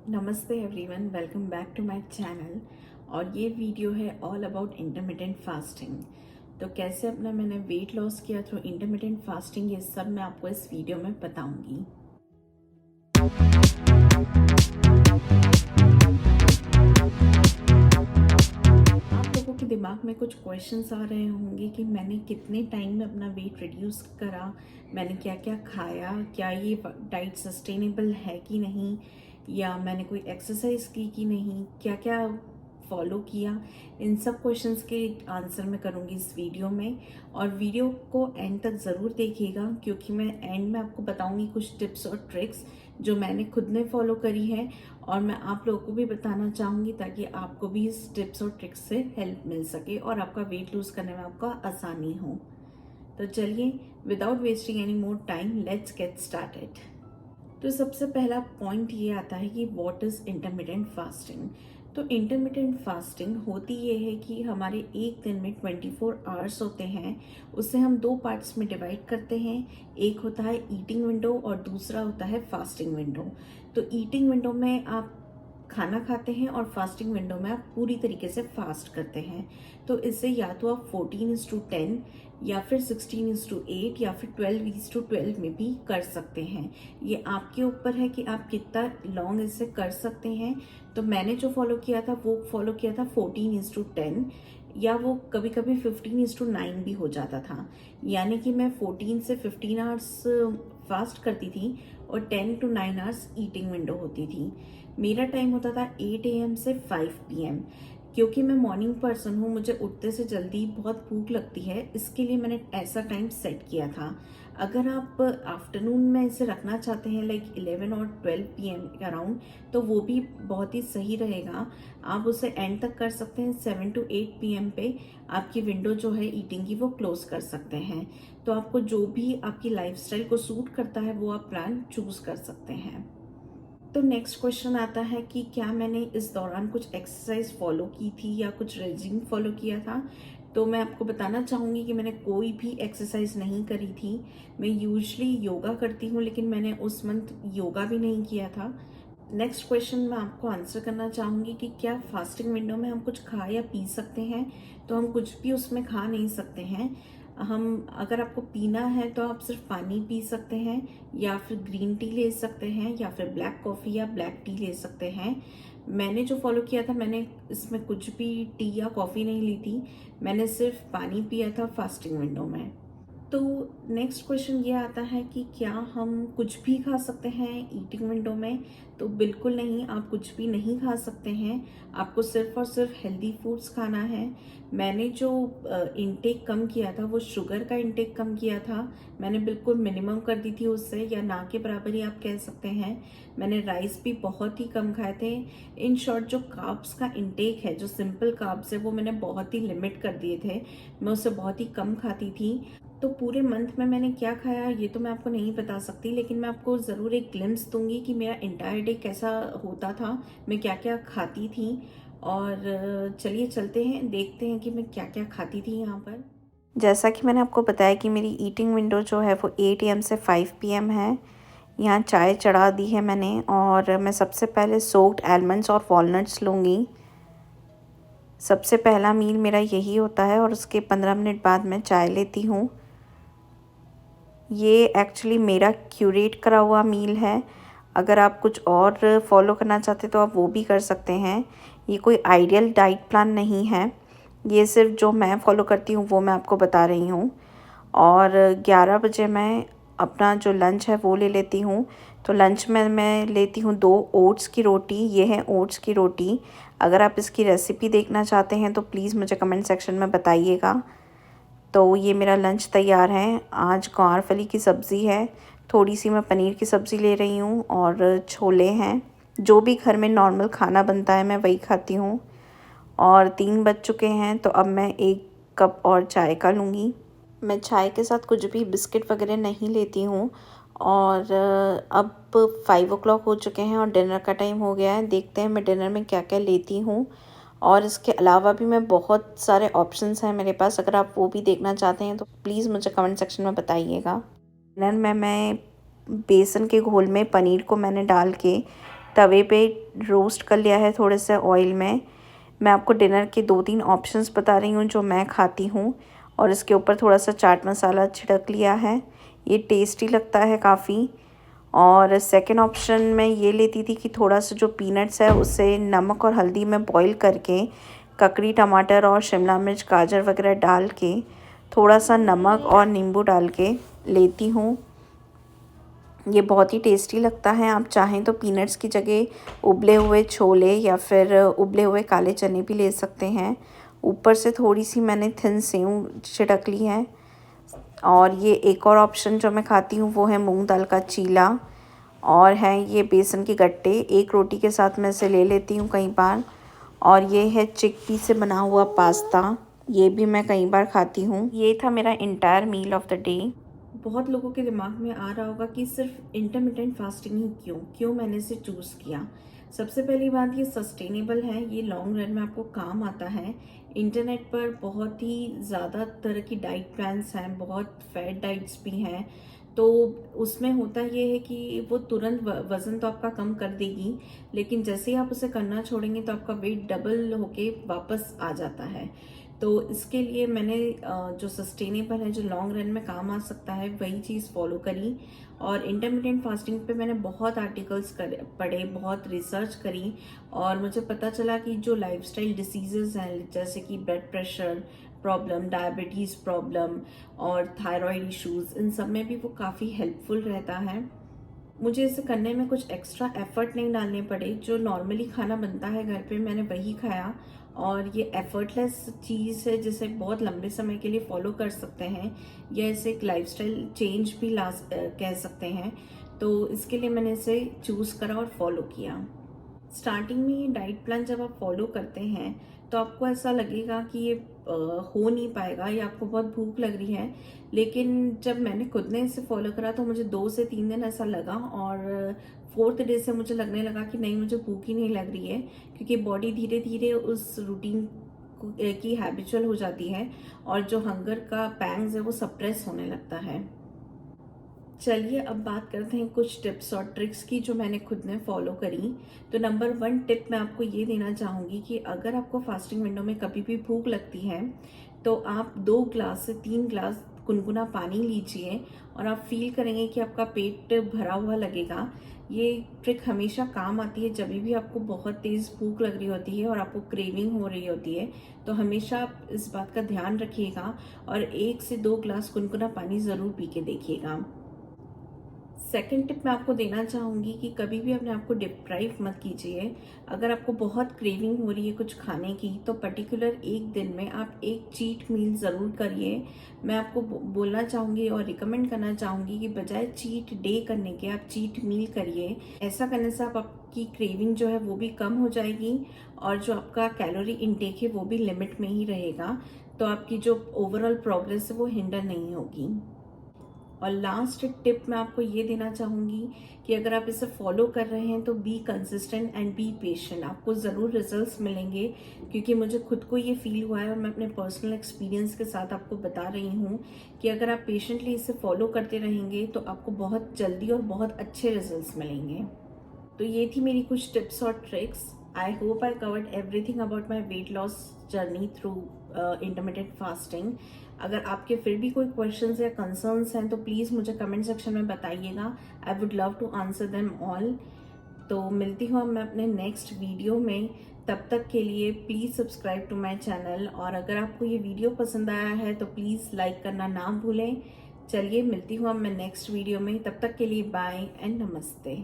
नमस्ते everyone, welcome back to my channel. और ये वीडियो है ऑल अबाउट इंटरमिटेंट फास्टिंग। तो कैसे अपना मैंने वेट लॉस किया थ्रू इंटरमिटेंट फास्टिंग, ये सब मैं आपको इस वीडियो में बताऊंगी। आप लोगों के दिमाग में कुछ क्वेश्चंस आ रहे होंगे कि मैंने कितने टाइम में अपना वेट रिड्यूस करा, मैंने क्या क्या खाया, क्या ये डाइट सस्टेनेबल है कि नहीं, या मैंने कोई एक्सरसाइज की कि नहीं, क्या क्या फॉलो किया। इन सब क्वेश्चंस के आंसर मैं करूँगी इस वीडियो में। और वीडियो को एंड तक ज़रूर देखिएगा, क्योंकि मैं एंड में आपको बताऊँगी कुछ टिप्स और ट्रिक्स जो मैंने खुद ने फॉलो करी है, और मैं आप लोगों को भी बताना चाहूँगी ताकि आपको भी इस टिप्स और ट्रिक्स से हेल्प मिल सके और आपका वेट लूज़ करने में आपका आसानी हो। तो चलिए, without wasting any more time, let's get started. तो सबसे पहला पॉइंट ये आता है कि व्हाट इज़ इंटरमिटेंट फास्टिंग। तो इंटरमिटेंट फास्टिंग होती ये है कि हमारे एक दिन में 24 आवर्स होते हैं, उसे हम दो पार्ट्स में डिवाइड करते हैं। एक होता है ईटिंग विंडो और दूसरा होता है फास्टिंग विंडो। तो ईटिंग विंडो में आप खाना खाते हैं और फास्टिंग विंडो में आप पूरी तरीके से फास्ट करते हैं। तो इससे या तो आप 14:10 या फिर 16:8 या फिर 12:12 में भी कर सकते हैं। ये आपके ऊपर है कि आप कितना लॉन्ग इससे कर सकते हैं। तो मैंने जो फॉलो किया था वो फॉलो किया था 14:10, या वो कभी कभी 15:9 भी हो जाता था। यानी कि मैं 14 से 15 आवर्स फास्ट करती थी और 10 to 9 आवर्स ईटिंग विंडो होती थी। मेरा टाइम होता था 8 AM से 5 PM। क्योंकि मैं मॉर्निंग पर्सन हूँ, मुझे उठते से जल्दी बहुत भूख लगती है, इसके लिए मैंने ऐसा टाइम सेट किया था। अगर आप आफ्टरनून में इसे रखना चाहते हैं लाइक 11 और 12 PM के अराउंड, तो वो भी बहुत ही सही रहेगा। आप उसे एंड तक कर सकते हैं। 7 to 8 PM पे आपकी विंडो जो है ईटिंग की वो क्लोज कर सकते हैं। तो आपको जो भी आपकी लाइफस्टाइल को सूट करता है वो आप प्लान चूज कर सकते हैं। तो नेक्स्ट क्वेश्चन आता है कि क्या मैंने इस दौरान कुछ एक्सरसाइज फॉलो की थी या कुछ रेजिम फॉलो किया था। तो मैं आपको बताना चाहूँगी कि मैंने कोई भी एक्सरसाइज नहीं करी थी। मैं यूजुअली योगा करती हूँ, लेकिन मैंने उस मंथ योगा भी नहीं किया था। नेक्स्ट क्वेश्चन मैं आपको आंसर करना चाहूँगी कि क्या फास्टिंग विंडो में हम कुछ खा या पी सकते हैं। तो हम कुछ भी उसमें खा नहीं सकते हैं। हम अगर आपको पीना है तो आप सिर्फ पानी पी सकते हैं, या फिर ग्रीन टी ले सकते हैं, या फिर ब्लैक कॉफ़ी या ब्लैक टी ले सकते हैं। मैंने जो फॉलो किया था, मैंने इसमें कुछ भी टी या कॉफ़ी नहीं ली थी। मैंने सिर्फ पानी पिया था फास्टिंग विंडो में। तो नेक्स्ट क्वेश्चन ये आता है कि क्या हम कुछ भी खा सकते हैं ईटिंग विंडो में। तो बिल्कुल नहीं, आप कुछ भी नहीं खा सकते हैं। आपको सिर्फ और सिर्फ हेल्दी फूड्स खाना है। मैंने जो इंटेक कम किया था वो शुगर का इंटेक कम किया था। मैंने बिल्कुल मिनिमम कर दी थी उससे, या ना के बराबर ही आप कह सकते हैं। मैंने राइस भी बहुत ही कम खाए थे। इन शॉर्ट, जो कार्ब्स का इंटेक है, जो सिंपल कार्ब्स है, वो मैंने बहुत ही लिमिट कर दिए थे। मैं उससे बहुत ही कम खाती थी। तो पूरे मंथ में मैंने क्या खाया ये तो मैं आपको नहीं बता सकती, लेकिन मैं आपको ज़रूर एक ग्लिम्स दूंगी कि मेरा इंटायर डे कैसा होता था, मैं क्या क्या खाती थी। और चलिए चलते हैं, देखते हैं कि मैं क्या क्या खाती थी यहाँ पर। जैसा कि मैंने आपको बताया कि मेरी ईटिंग विंडो जो है वो 8 AM से 5 PM है। यहाँ चाय चढ़ा दी है मैंने, और मैं सबसे पहले सोक्ड आलमंड्स और वॉलनट्स लूँगी। सबसे पहला मील मेरा यही होता है, और उसके 15 मिनट बाद मैं चाय लेती हूँ। ये एक्चुअली मेरा क्यूरेट करा हुआ मील है। अगर आप कुछ और फॉलो करना चाहते तो आप वो भी कर सकते हैं। ये कोई आइडियल डाइट प्लान नहीं है, ये सिर्फ जो मैं फॉलो करती हूँ वो मैं आपको बता रही हूँ। और 11 बजे मैं अपना जो लंच है वो ले लेती हूँ। तो लंच में मैं लेती हूँ 2 ओट्स की रोटी। ये है ओट्स की रोटी। अगर आप इसकी रेसिपी देखना चाहते हैं तो प्लीज़ मुझे कमेंट सेक्शन में बताइएगा। तो ये मेरा लंच तैयार है। आज ग्वार फली की सब्ज़ी है, थोड़ी सी मैं पनीर की सब्ज़ी ले रही हूँ, और छोले हैं। जो भी घर में नॉर्मल खाना बनता है मैं वही खाती हूँ। और 3 बज चुके हैं, तो अब मैं 1 कप और चाय का लूँगी। मैं चाय के साथ कुछ भी बिस्किट वगैरह नहीं लेती हूँ। और अब 5 o'clock हो चुके हैं और डिनर का टाइम हो गया है। देखते हैं मैं डिनर में क्या क्या लेती हूँ। और इसके अलावा भी मैं बहुत सारे ऑप्शंस हैं मेरे पास, अगर आप वो भी देखना चाहते हैं तो प्लीज़ मुझे कमेंट सेक्शन में बताइएगा। डिनर में मैं बेसन के घोल में पनीर को मैंने डाल के तवे पे रोस्ट कर लिया है थोड़े से ऑयल में। मैं आपको डिनर के 2-3 ऑप्शंस बता रही हूँ जो मैं खाती हूँ, और इसके ऊपर थोड़ा सा चाट मसाला छिड़क लिया है। ये टेस्टी लगता है काफ़ी। और सेकंड ऑप्शन मैं ये लेती थी कि थोड़ा सा जो पीनट्स है उसे नमक और हल्दी में बॉईल करके ककड़ी, टमाटर और शिमला मिर्च, गाजर वगैरह डाल के थोड़ा सा नमक और नींबू डाल के लेती हूँ। ये बहुत ही टेस्टी लगता है। आप चाहें तो पीनट्स की जगह उबले हुए छोले या फिर उबले हुए काले चने भी ले सकते हैं। ऊपर से थोड़ी सी मैंने थिन सेव छिड़क ली है। और ये एक और ऑप्शन जो मैं खाती हूँ वो है मूंग दाल का चीला, और है ये बेसन के गट्टे। एक रोटी के साथ मैं इसे ले लेती हूँ कई बार। और ये है चिकपी से बना हुआ पास्ता, ये भी मैं कई बार खाती हूँ। ये था मेरा entire meal of the day. बहुत लोगों के दिमाग में आ रहा होगा कि सिर्फ इंटरमिटेंट फास्टिंग ही क्यों मैंने इसे चूज़ किया। सबसे पहली बात, ये सस्टेनेबल है, ये लॉन्ग रन में आपको काम आता है। इंटरनेट पर बहुत ही ज़्यादा तरह की डाइट प्लान्स हैं, बहुत फैट डाइट्स भी हैं। तो उसमें होता ये है कि वो तुरंत वज़न तो आपका कम कर देगी, लेकिन जैसे ही आप उसे करना छोड़ेंगे तो आपका वेट डबल होके वापस आ जाता है। तो इसके लिए मैंने जो सस्टेनेबल है, जो लॉन्ग रन में काम आ सकता है, वही चीज़ फॉलो करी। और इंटरमिटेंट फास्टिंग पे मैंने बहुत आर्टिकल्स पढ़े, बहुत रिसर्च करी, और मुझे पता चला कि जो लाइफस्टाइल डिसीजेज़ हैं जैसे कि blood pressure problem, diabetes problem और थायराइड इश्यूज़, इन सब में भी वो काफ़ी हेल्पफुल रहता है। मुझे इसे करने में कुछ एक्स्ट्रा एफर्ट नहीं डालने पड़े। जो नॉर्मली खाना बनता है घर पे, मैंने वही खाया। और ये एफर्टलेस चीज़ है जिसे बहुत लंबे समय के लिए फॉलो कर सकते हैं, या इसे एक लाइफस्टाइल चेंज भी कह सकते हैं। तो इसके लिए मैंने इसे चूज़ करा और फॉलो किया। स्टार्टिंग में ये डाइट प्लान जब आप फॉलो करते हैं तो आपको ऐसा लगेगा कि ये हो नहीं पाएगा, या आपको बहुत भूख लग रही है। लेकिन जब मैंने खुद ने इसे फॉलो करा तो मुझे 2 से 3 दिन ऐसा लगा, और 4th डे से मुझे लगने लगा कि नहीं, मुझे भूख ही नहीं लग रही है, क्योंकि बॉडी धीरे धीरे उस रूटीन की हैबिचुअल हो जाती है, और जो हंगर का पैंग्स है वो सप्रेस होने लगता है। चलिए अब बात करते हैं कुछ टिप्स और ट्रिक्स की जो मैंने खुद ने फॉलो करी। तो नंबर 1 टिप मैं आपको ये देना चाहूँगी कि अगर आपको फास्टिंग विंडो में कभी भी भूख लगती है तो आप 2 ग्लास से 3 ग्लास गुनगुना पानी लीजिए, और आप फील करेंगे कि आपका पेट भरा हुआ लगेगा। ये ट्रिक हमेशा काम आती है जब भी आपको बहुत तेज़ भूख लग रही होती है और आपको क्रेविंग हो रही होती है। तो हमेशा आप इस बात का ध्यान रखिएगा और 1 से 2 ग्लास गुनगुना पानी ज़रूर पी के देखिएगा। सेकंड टिप मैं आपको देना चाहूँगी कि कभी भी अपने आप को डिप्राइव मत कीजिए। अगर आपको बहुत क्रेविंग हो रही है कुछ खाने की, तो पर्टिकुलर एक दिन में आप एक चीट मील ज़रूर करिए। मैं आपको बोलना चाहूँगी और रिकमेंड करना चाहूँगी कि बजाय चीट डे करने के आप चीट मील करिए। ऐसा करने से आपकी क्रेविंग जो है वो भी कम हो जाएगी, और जो आपका कैलोरी इनटेक है वो भी लिमिट में ही रहेगा। तो आपकी जो ओवरऑल प्रोग्रेस है वो हिंडर नहीं होगी। और लास्ट टिप मैं आपको ये देना चाहूँगी कि अगर आप इसे फॉलो कर रहे हैं तो be consistent and be patient, आपको ज़रूर रिजल्ट्स मिलेंगे। क्योंकि मुझे खुद को ये फील हुआ है, और मैं अपने पर्सनल एक्सपीरियंस के साथ आपको बता रही हूँ कि अगर आप पेशेंटली इसे फॉलो करते रहेंगे तो आपको बहुत जल्दी और बहुत अच्छे रिजल्ट्स मिलेंगे। तो ये थी मेरी कुछ टिप्स और tricks. I hope I covered everything about my weight loss journey through intermittent fasting. अगर आपके फिर भी कोई क्वेश्चंस या कंसर्न्स हैं तो प्लीज़ मुझे कमेंट सेक्शन में बताइएगा। I would love to answer them all. तो मिलती हूँ मैं अपने नेक्स्ट वीडियो में। तब तक के लिए please subscribe to my channel, और अगर आपको ये वीडियो पसंद आया है तो प्लीज़ लाइक करना ना भूलें। चलिए मिलती हूँ अब मैं नेक्स्ट वीडियो में। तब तक के लिए बाय एंड नमस्ते।